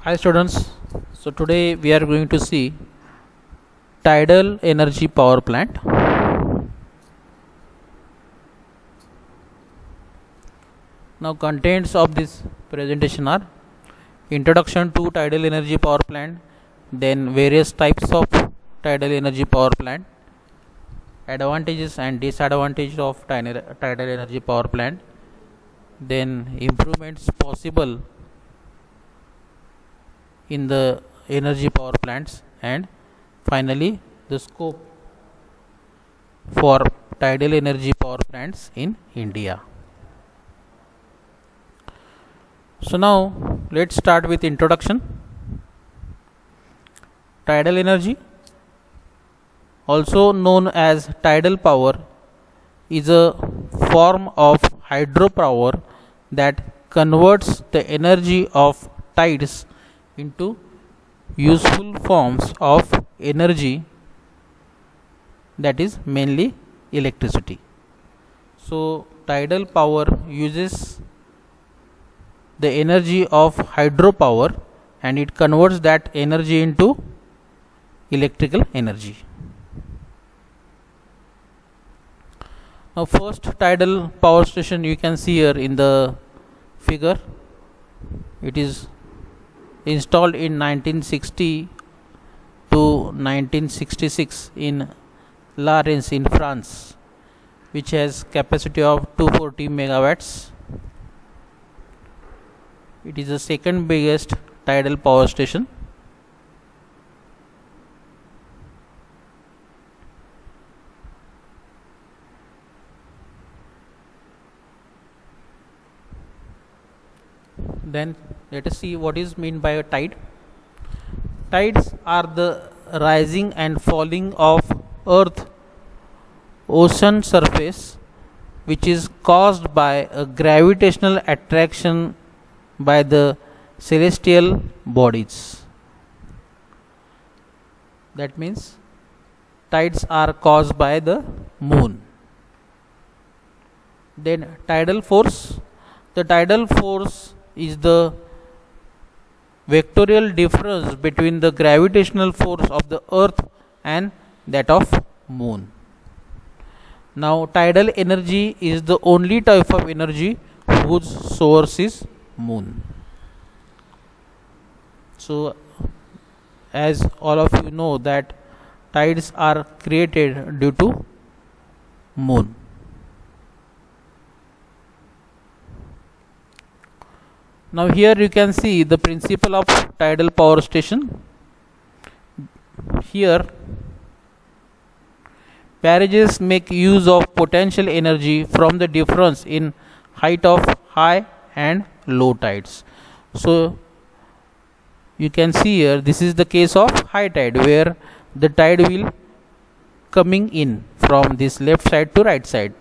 Hi students, so today we are going to see tidal energy power plant. Now contents of this presentation are introduction to tidal energy power plant, then various types of tidal energy power plant, advantages and disadvantages of tidal energy power plant, then improvements possible in the energy power plants, and finally the scope for tidal energy power plants in India. So now let's start with introduction. Tidal energy, also known as tidal power, is a form of hydropower that converts the energy of tides into useful forms of energy, that is mainly electricity. So tidal power uses the energy of hydropower and it converts that energy into electrical energy. Now first tidal power station you can see here in the figure. It is installed in 1960 to 1966 in La Rance in France, which has capacity of 240 megawatts. It is the second biggest tidal power station. Then let us see what is meant by a tide. Tides are the rising and falling of earth ocean surface, which is caused by a gravitational attraction by the celestial bodies. That means tides are caused by the moon. Then tidal force. The tidal force is the vectorial difference between the gravitational force of the earth and that of moon. Now tidal energy is the only type of energy whose source is moon. So as all of you know that tides are created due to moon. Now here you can see the principle of tidal power station. Here barrages make use of potential energy from the difference in height of high and low tides. So you can see here this is the case of high tide, where the tide will coming in from this left side to right side.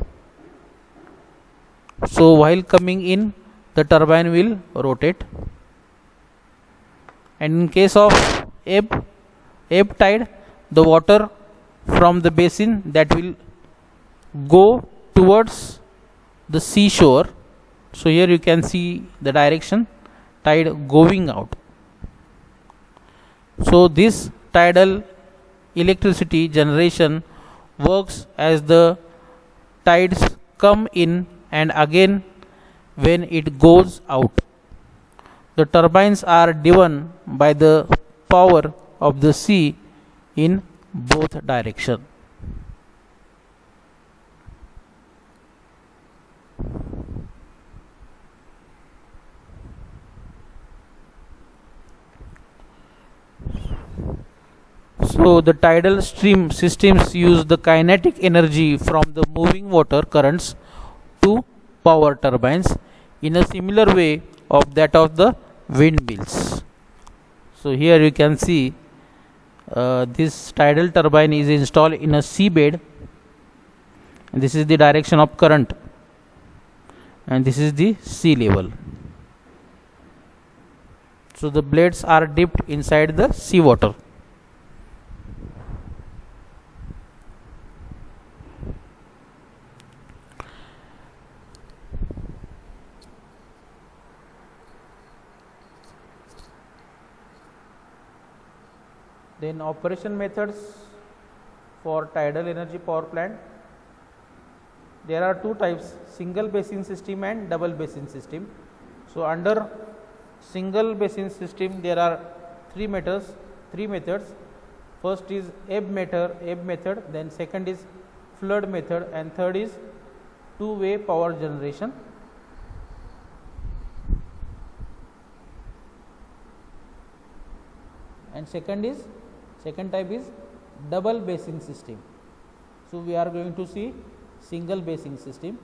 So while coming in, the turbine will rotate, and in case of ebb tide, the water from the basin that will go towards the seashore. So here you can see the direction, tide going out. So this tidal electricity generation works as the tides come in and again when it goes out. The turbines are driven by the power of the sea in both directions. So the tidal stream systems use the kinetic energy from the moving water currents to power turbines in a similar way of that of the windmills. So here you can see this tidal turbine is installed in a seabed, and this is the direction of current, and this is the sea level. So the blades are dipped inside the sea water. Then operation methods for tidal energy power plant. There are two types, single basin system and double basin system. So under single basin system there are three methods. First is ebb method, then second is flood method, and third is two-way power generation. And second type is double basin system. So we are going to see single basin system.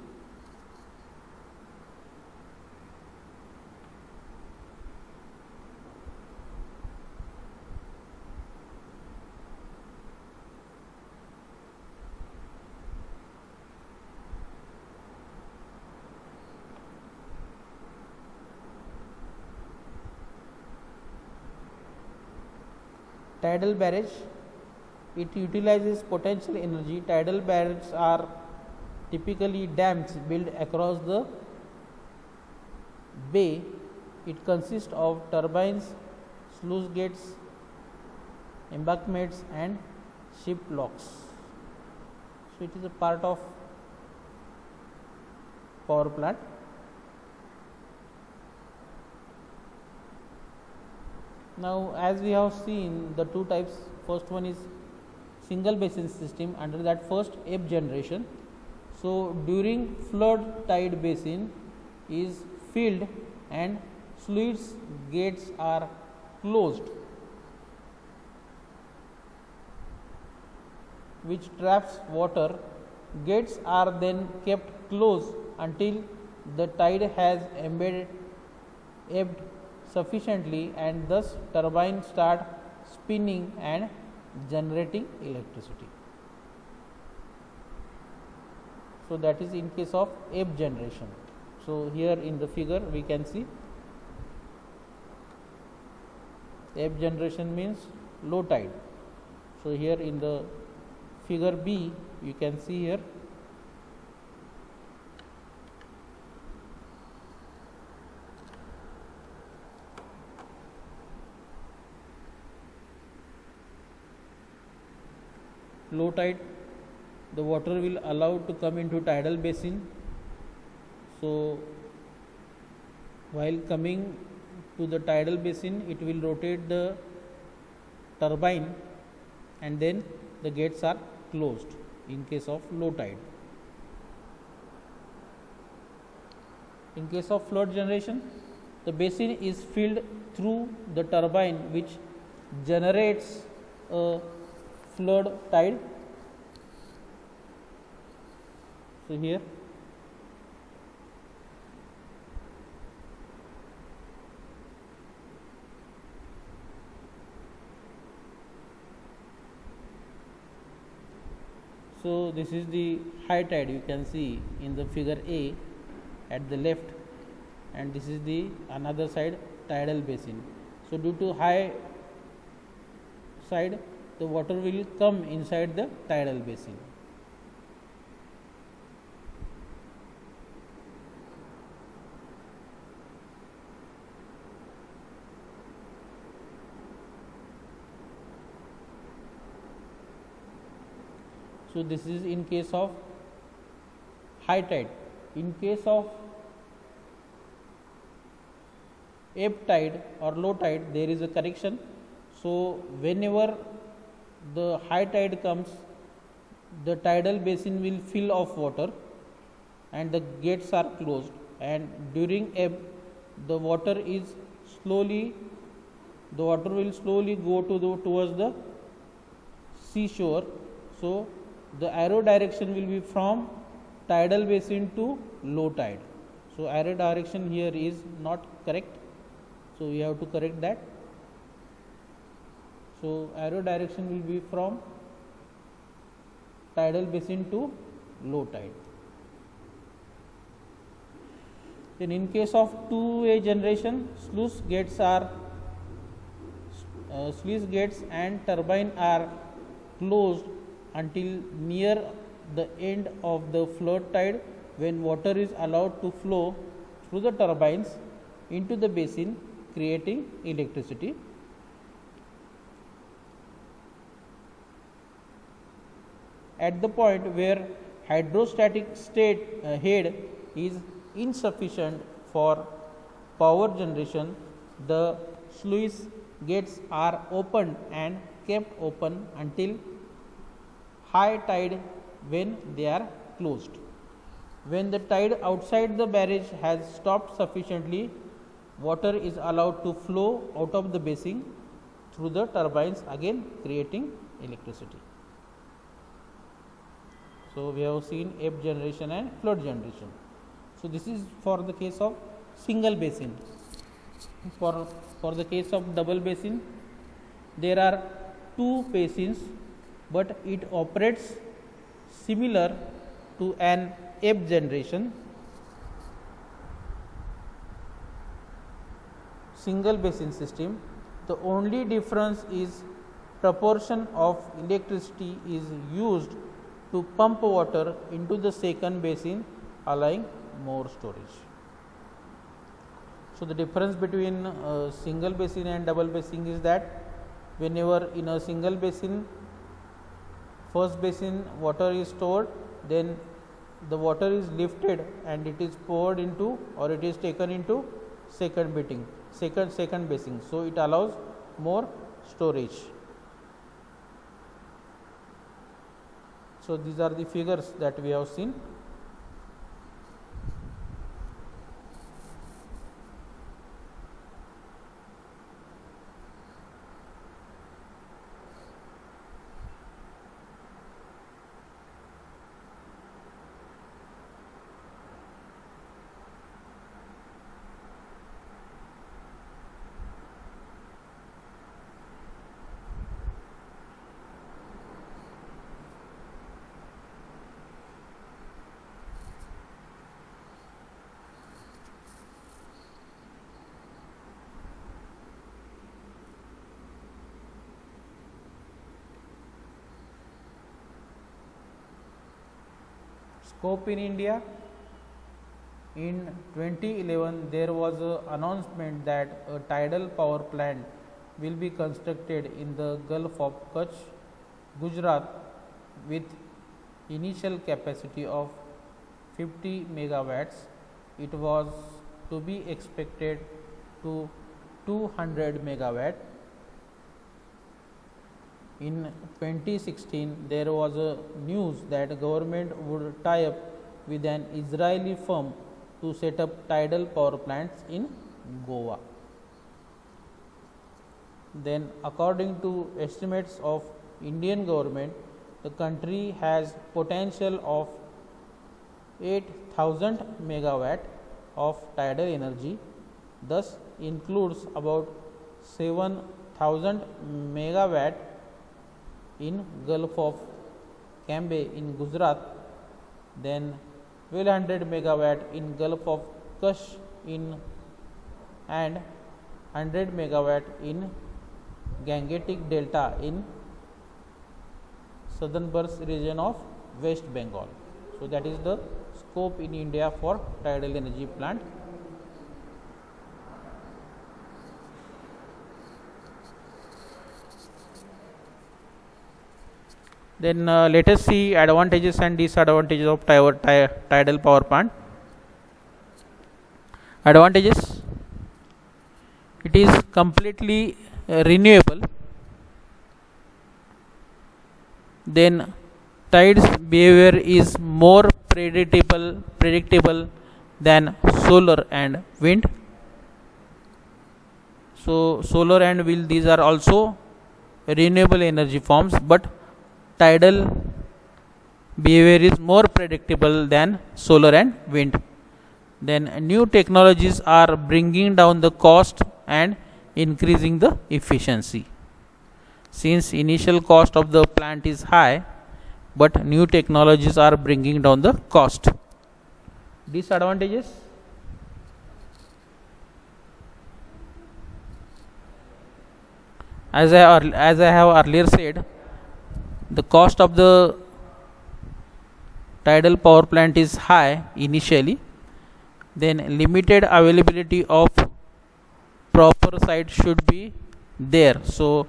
Tidal barrage, it utilizes potential energy. Tidal barrages are typically dams built across the bay. It consists of turbines, sluice gates, embankments and ship locks. So it is a part of power plant. Now as we have seen the two types, first one is single basin system, under that first ebb generation. So during flood tide basin is filled and sluice gates are closed, which traps water. Gates are then kept closed until the tide has ebbed sufficiently, and thus turbines start spinning and generating electricity. So that is in case of ebb generation. So here in the figure we can see ebb generation means low tide. So here in the figure B you can see here low tide, the water will allow to come into tidal basin. So while coming to the tidal basin, it will rotate the turbine and then the gates are closed in case of low tide. In case of flood generation, the basin is filled through the turbine which generates a flood tide. So here so this is the high tide, you can see in the figure A at the left, and this is the another side tidal basin. So due to high side, the water will come inside the tidal basin. So this is in case of high tide. In case of ebb tide or low tide, there is a correction. So whenever the high tide comes, the tidal basin will fill of water and the gates are closed, and during ebb the water will slowly go towards the seashore. So the arrow direction will be from tidal basin to low tide. So arrow direction here is not correct, so we have to correct that. So arrow direction will be from tidal basin to low tide. Then in case of two-way generation, sluice gates and turbine are closed until near the end of the flood tide, when water is allowed to flow through the turbines into the basin, creating electricity. at the point where hydrostatic head is insufficient for power generation, the sluice gates are opened and kept open until high tide, when they are closed. When the tide outside the barrage has stopped sufficiently, water is allowed to flow out of the basin through the turbines, again creating electricity. So, we have seen ebb generation and flood generation. So, this is for the case of single basin. For the case of double basin, there are two basins, but it operates similar to an ebb generation. Single basin system, the only difference is proportion of electricity is used to pump water into the second basin, allowing more storage. So, the difference between single basin and double basin is that whenever in a single basin, first basin water is stored, then the water is lifted and it is poured into, or it is taken into second basin. So, it allows more storage. So, these are the figures that we have seen. Scope in India. In 2011, there was an announcement that a tidal power plant will be constructed in the Gulf of Kutch, Gujarat, with initial capacity of 50 megawatts. It was to be expected to 200 megawatt. In 2016, there was a news that government would tie up with an Israeli firm to set up tidal power plants in Goa. Then, according to estimates of Indian government, the country has potential of 8,000 megawatt of tidal energy, thus includes about 7,000 megawatt in Gulf of Cambay in Gujarat, then 1200 megawatt in Gulf of Kutch and 100 megawatt in Gangetic Delta in southernmost region of West Bengal. So, that is the scope in India for tidal energy plant. Then let us see advantages and disadvantages of tidal power plant. Advantages: it is completely renewable. Then tides behavior is more predictable than solar and wind. So, solar and wind, these are also renewable energy forms, but tidal behavior is more predictable than solar and wind. Then new technologies are bringing down the cost and increasing the efficiency. Since initial cost of the plant is high, but new technologies are bringing down the cost. Disadvantages: as I have earlier said, the cost of the tidal power plant is high initially, then limited availability of proper site should be there. So,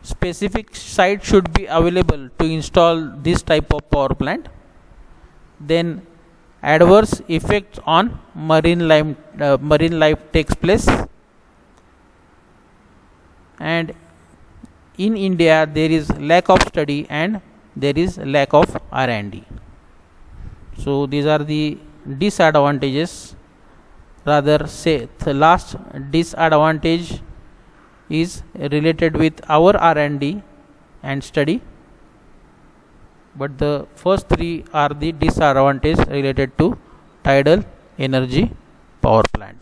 specific site should be available to install this type of power plant. Then adverse effects on marine life takes place, and in India there is lack of study and there is lack of R&D. So these are the disadvantages. Rather say the last disadvantage is related with our R&D and study, but the first three are the disadvantages related to tidal energy power plant.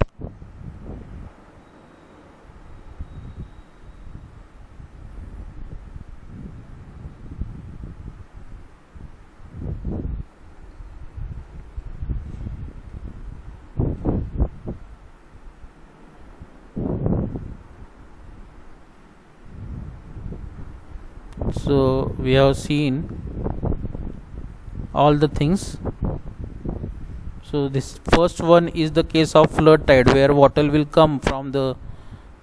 So we have seen all the things. So this first one is the case of flood tide, where water will come from the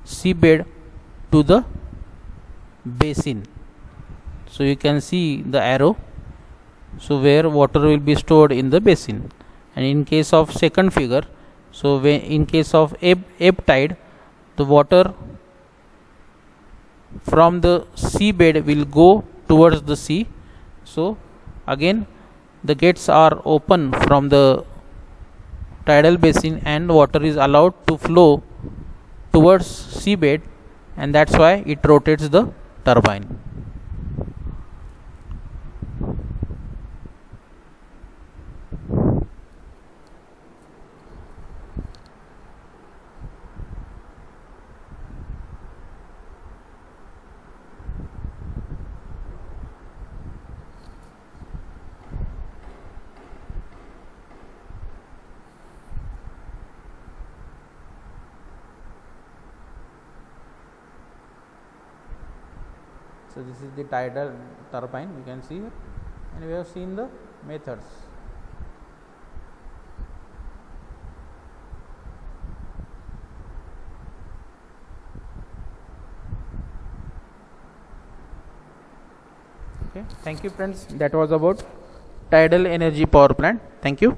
seabed to the basin. So you can see the arrow, so where water will be stored in the basin. And in case of second figure, so when in case of ebb tide, the water from the seabed will go towards the sea. So again the gates are open from the tidal basin and water is allowed to flow towards seabed, and that's why it rotates the turbine. So this is the tidal turbine, you can see here, and we have seen the methods. Okay, thank you friends. That was about tidal energy power plant. Thank you.